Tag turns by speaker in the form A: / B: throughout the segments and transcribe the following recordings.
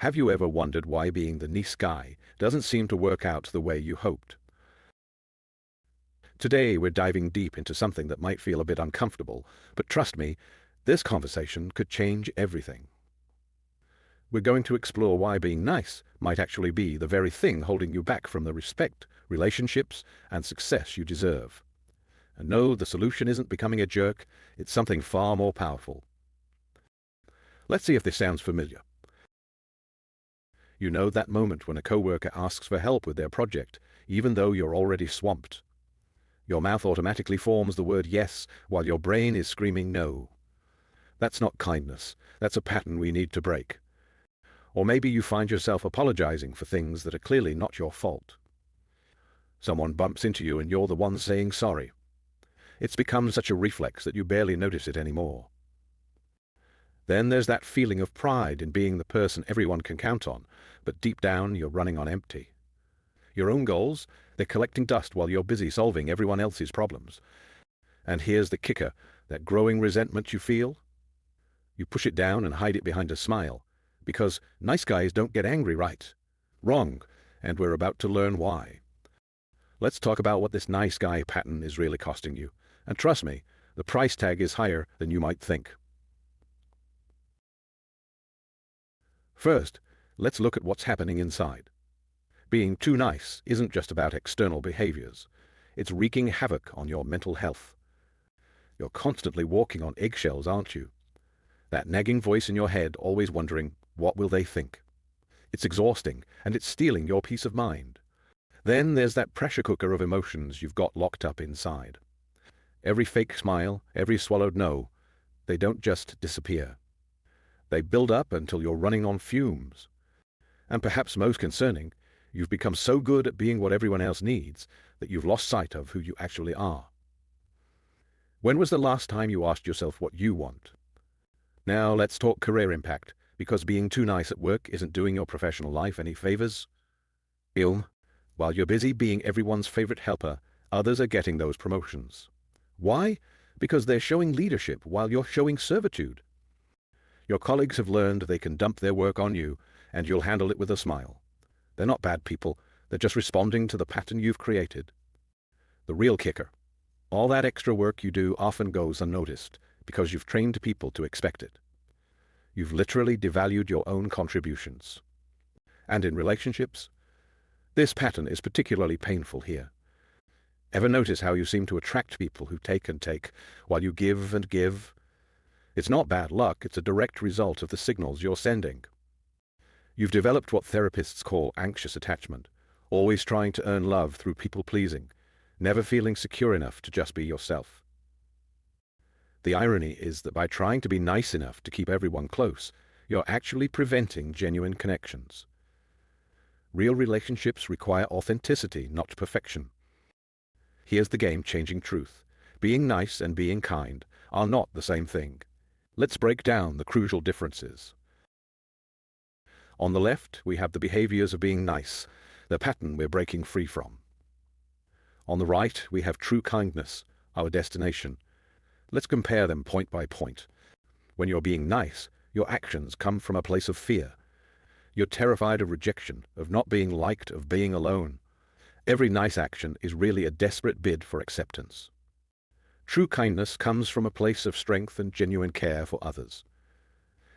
A: Have you ever wondered why being the nice guy doesn't seem to work out the way you hoped? Today we're diving deep into something that might feel a bit uncomfortable, but trust me, this conversation could change everything. We're going to explore why being nice might actually be the very thing holding you back from the respect, relationships, and success you deserve. And no, the solution isn't becoming a jerk, it's something far more powerful. Let's see if this sounds familiar. You know that moment when a coworker asks for help with their project, even though you're already swamped. Your mouth automatically forms the word yes, while your brain is screaming no. That's not kindness. That's a pattern we need to break. Or maybe you find yourself apologizing for things that are clearly not your fault. Someone bumps into you and you're the one saying sorry. It's become such a reflex that you barely notice it anymore. Then there's that feeling of pride in being the person everyone can count on, but deep down you're running on empty. Your own goals, they're collecting dust while you're busy solving everyone else's problems. And here's the kicker, that growing resentment you feel. You push it down and hide it behind a smile, because nice guys don't get angry, right? Wrong, and we're about to learn why. Let's talk about what this nice guy pattern is really costing you. And trust me, the price tag is higher than you might think. First, let's look at what's happening inside. Being too nice isn't just about external behaviors. It's wreaking havoc on your mental health. You're constantly walking on eggshells, aren't you? That nagging voice in your head always wondering, what will they think? It's exhausting, and it's stealing your peace of mind. Then there's that pressure cooker of emotions you've got locked up inside. Every fake smile, every swallowed no, they don't just disappear. They build up until you're running on fumes. And perhaps most concerning, you've become so good at being what everyone else needs that you've lost sight of who you actually are. When was the last time you asked yourself what you want? Now let's talk career impact, because being too nice at work isn't doing your professional life any favors. While you're busy being everyone's favorite helper, others are getting those promotions. Why? Because they're showing leadership while you're showing servitude. Your colleagues have learned they can dump their work on you, and you'll handle it with a smile. They're not bad people, they're just responding to the pattern you've created. The real kicker. All that extra work you do often goes unnoticed, because you've trained people to expect it. You've literally devalued your own contributions. And in relationships, this pattern is particularly painful here. Ever notice how you seem to attract people who take and take, while you give and give? It's not bad luck, it's a direct result of the signals you're sending. You've developed what therapists call anxious attachment, always trying to earn love through people-pleasing, never feeling secure enough to just be yourself. The irony is that by trying to be nice enough to keep everyone close, you're actually preventing genuine connections. Real relationships require authenticity, not perfection. Here's the game-changing truth. Being nice and being kind are not the same thing. Let's break down the crucial differences. On the left, we have the behaviors of being nice, the pattern we're breaking free from. On the right, we have true kindness, our destination. Let's compare them point by point. When you're being nice, your actions come from a place of fear. You're terrified of rejection, of not being liked, of being alone. Every nice action is really a desperate bid for acceptance. True kindness comes from a place of strength and genuine care for others.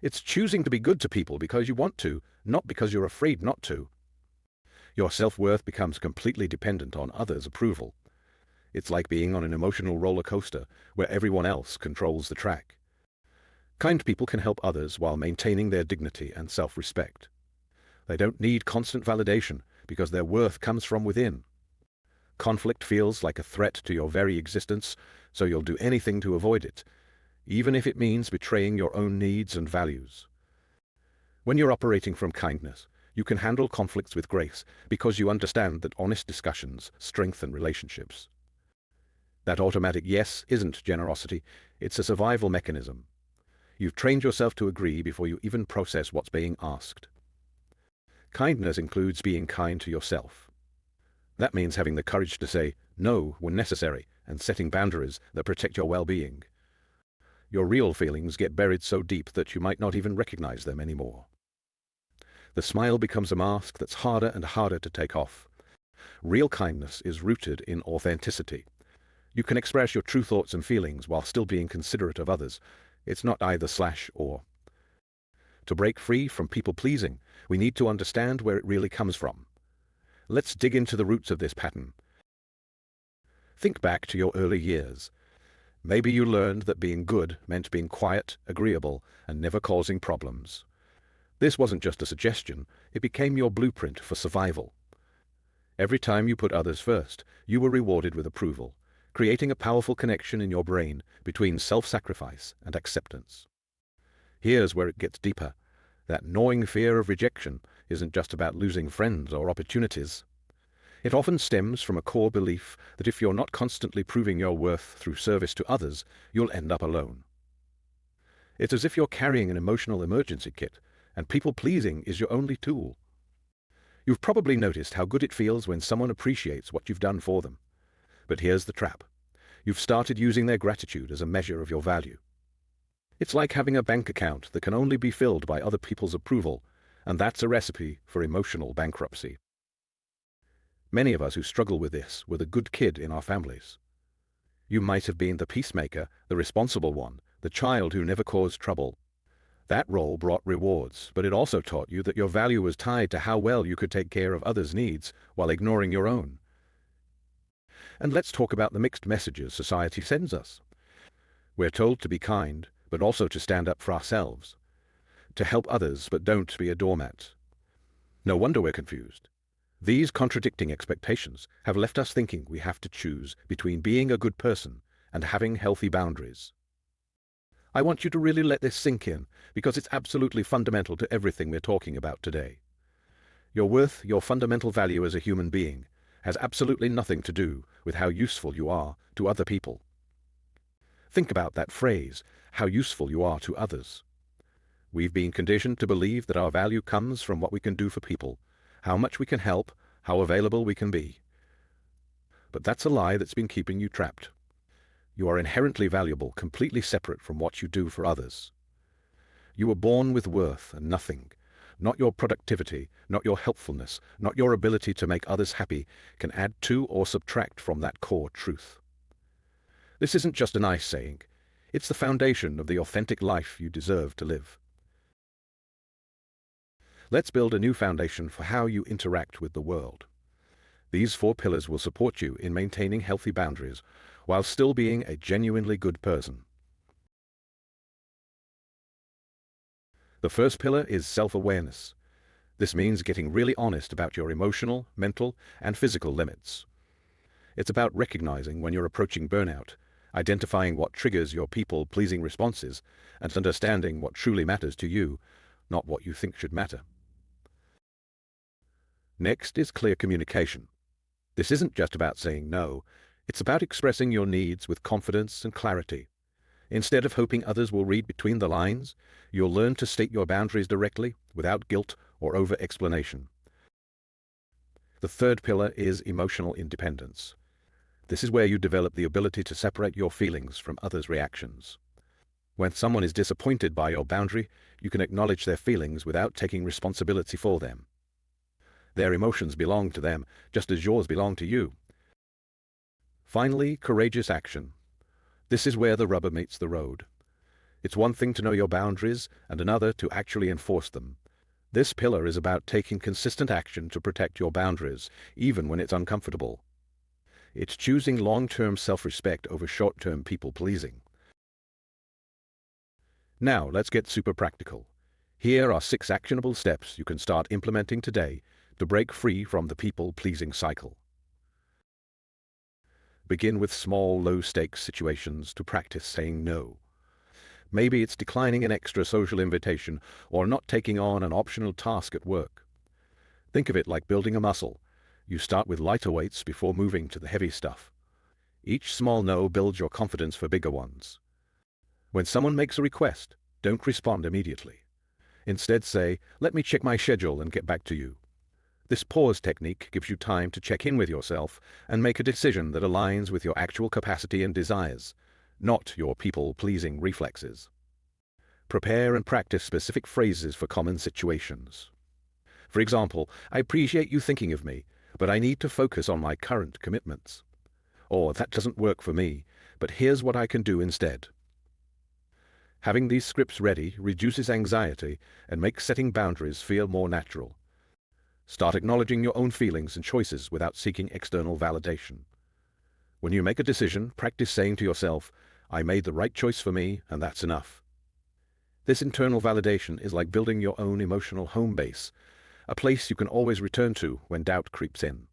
A: It's choosing to be good to people because you want to, not because you're afraid not to. Your self-worth becomes completely dependent on others' approval. It's like being on an emotional roller coaster where everyone else controls the track. Kind people can help others while maintaining their dignity and self-respect. They don't need constant validation because their worth comes from within. Conflict feels like a threat to your very existence, so you'll do anything to avoid it, even if it means betraying your own needs and values. When you're operating from kindness, you can handle conflicts with grace because you understand that honest discussions strengthen relationships. That automatic yes isn't generosity, it's a survival mechanism. You've trained yourself to agree before you even process what's being asked. Kindness includes being kind to yourself. That means having the courage to say no when necessary and setting boundaries that protect your well-being. Your real feelings get buried so deep that you might not even recognize them anymore. The smile becomes a mask that's harder and harder to take off. Real kindness is rooted in authenticity. You can express your true thoughts and feelings while still being considerate of others. It's not either/or. To break free from people-pleasing, we need to understand where it really comes from. Let's dig into the roots of this pattern. Think back to your early years. Maybe you learned that being good meant being quiet, agreeable, and never causing problems. This wasn't just a suggestion, it became your blueprint for survival. Every time you put others first, you were rewarded with approval, creating a powerful connection in your brain between self-sacrifice and acceptance. Here's where it gets deeper. That gnawing fear of rejection isn't just about losing friends or opportunities. It often stems from a core belief that if you're not constantly proving your worth through service to others, you'll end up alone. It's as if you're carrying an emotional emergency kit, and people-pleasing is your only tool. You've probably noticed how good it feels when someone appreciates what you've done for them. But here's the trap. You've started using their gratitude as a measure of your value. It's like having a bank account that can only be filled by other people's approval, and that's a recipe for emotional bankruptcy. Many of us who struggle with this were the good kid in our families. You might have been the peacemaker, the responsible one, the child who never caused trouble. That role brought rewards, but it also taught you that your value was tied to how well you could take care of others' needs while ignoring your own. And let's talk about the mixed messages society sends us. We're told to be kind, but also to stand up for ourselves. To help others, but don't be a doormat. No wonder we're confused. These contradicting expectations have left us thinking we have to choose between being a good person and having healthy boundaries. I want you to really let this sink in, because it's absolutely fundamental to everything we're talking about today. Your worth, your fundamental value as a human being, has absolutely nothing to do with how useful you are to other people. Think about that phrase, how useful you are to others. We've been conditioned to believe that our value comes from what we can do for people, how much we can help, how available we can be. But that's a lie that's been keeping you trapped. You are inherently valuable, completely separate from what you do for others. You were born with worth and nothing. Not your productivity, not your helpfulness, not your ability to make others happy can add to or subtract from that core truth. This isn't just a nice saying. It's the foundation of the authentic life you deserve to live. Let's build a new foundation for how you interact with the world. These 4 pillars will support you in maintaining healthy boundaries while still being a genuinely good person. The first pillar is self-awareness. This means getting really honest about your emotional, mental, and physical limits. It's about recognizing when you're approaching burnout, identifying what triggers your people-pleasing responses, and understanding what truly matters to you, not what you think should matter. Next is clear communication. This isn't just about saying no, it's about expressing your needs with confidence and clarity. Instead of hoping others will read between the lines, you'll learn to state your boundaries directly, without guilt or over-explanation. The third pillar is emotional independence. This is where you develop the ability to separate your feelings from others' reactions. When someone is disappointed by your boundary, you can acknowledge their feelings without taking responsibility for them. Their emotions belong to them, just as yours belong to you. Finally, courageous action. This is where the rubber meets the road. It's one thing to know your boundaries and another to actually enforce them. This pillar is about taking consistent action to protect your boundaries, even when it's uncomfortable. It's choosing long-term self-respect over short-term people-pleasing. Now, let's get super practical. Here are 6 actionable steps you can start implementing today to break free from the people-pleasing cycle. Begin with small, low-stakes situations to practice saying no. Maybe it's declining an extra social invitation or not taking on an optional task at work. Think of it like building a muscle. You start with lighter weights before moving to the heavy stuff. Each small no builds your confidence for bigger ones. When someone makes a request, don't respond immediately. Instead say, "Let me check my schedule and get back to you." This pause technique gives you time to check in with yourself and make a decision that aligns with your actual capacity and desires, not your people-pleasing reflexes. Prepare and practice specific phrases for common situations. For example, I appreciate you thinking of me, but I need to focus on my current commitments. Or that doesn't work for me, but here's what I can do instead. Having these scripts ready reduces anxiety and makes setting boundaries feel more natural. Start acknowledging your own feelings and choices without seeking external validation. When you make a decision, practice saying to yourself, I made the right choice for me, and that's enough. This internal validation is like building your own emotional home base, a place you can always return to when doubt creeps in.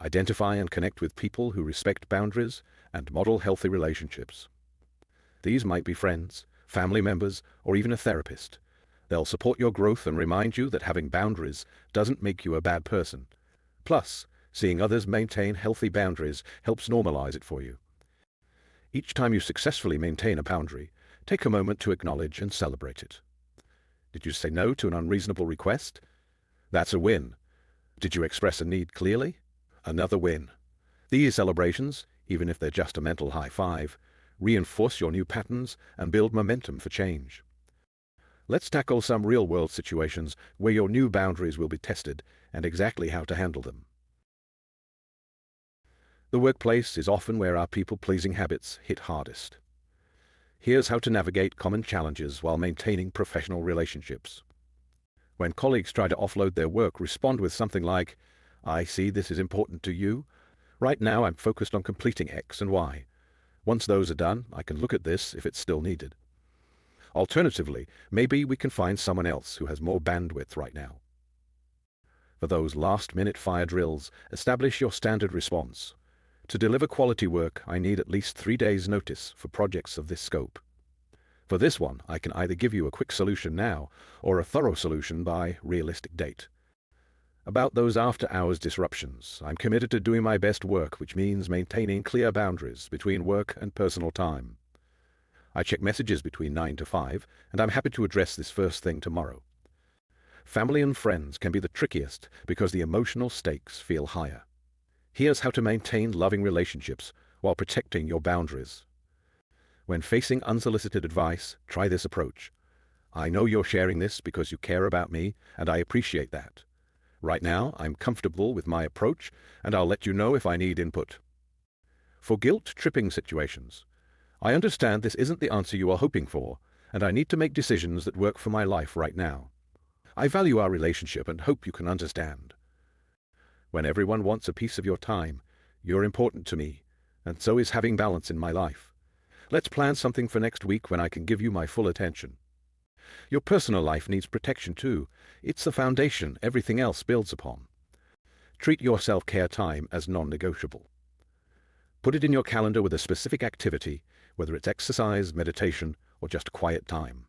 A: Identify and connect with people who respect boundaries and model healthy relationships. These might be friends, family members, or even a therapist. They'll support your growth and remind you that having boundaries doesn't make you a bad person. Plus, seeing others maintain healthy boundaries helps normalize it for you. Each time you successfully maintain a boundary, take a moment to acknowledge and celebrate it. Did you say no to an unreasonable request? That's a win. Did you express a need clearly? Another win. These celebrations, even if they're just a mental high five, reinforce your new patterns and build momentum for change. Let's tackle some real-world situations where your new boundaries will be tested and exactly how to handle them. The workplace is often where our people-pleasing habits hit hardest. Here's how to navigate common challenges while maintaining professional relationships. When colleagues try to offload their work, respond with something like, I see this is important to you. Right now I'm focused on completing X and Y. Once those are done, I can look at this if it's still needed. Alternatively, maybe we can find someone else who has more bandwidth right now. For those last-minute fire drills, establish your standard response. To deliver quality work, I need at least 3 days' notice for projects of this scope. For this one, I can either give you a quick solution now or a thorough solution by realistic date. About those after-hours disruptions, I'm committed to doing my best work, which means maintaining clear boundaries between work and personal time. I check messages between 9 to 5, and I'm happy to address this first thing tomorrow. Family and friends can be the trickiest because the emotional stakes feel higher. Here's how to maintain loving relationships while protecting your boundaries. When facing unsolicited advice, try this approach. I know you're sharing this because you care about me, and I appreciate that. Right now, I'm comfortable with my approach, and I'll let you know if I need input. For guilt-tripping situations, I understand this isn't the answer you are hoping for, and I need to make decisions that work for my life right now. I value our relationship and hope you can understand. When everyone wants a piece of your time, you're important to me, and so is having balance in my life. Let's plan something for next week when I can give you my full attention. Your personal life needs protection too. It's the foundation everything else builds upon. Treat your self-care time as non-negotiable. Put it in your calendar with a specific activity, whether it's exercise, meditation, or just quiet time.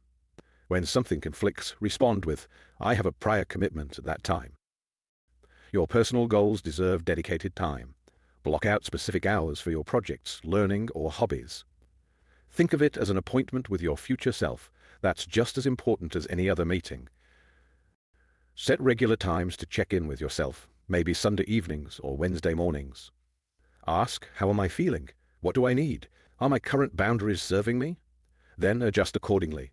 A: When something conflicts, respond with, I have a prior commitment at that time. Your personal goals deserve dedicated time. Block out specific hours for your projects, learning, or hobbies. Think of it as an appointment with your future self. That's just as important as any other meeting. Set regular times to check in with yourself, maybe Sunday evenings or Wednesday mornings. Ask, how am I feeling? What do I need? Are my current boundaries serving me? Then adjust accordingly.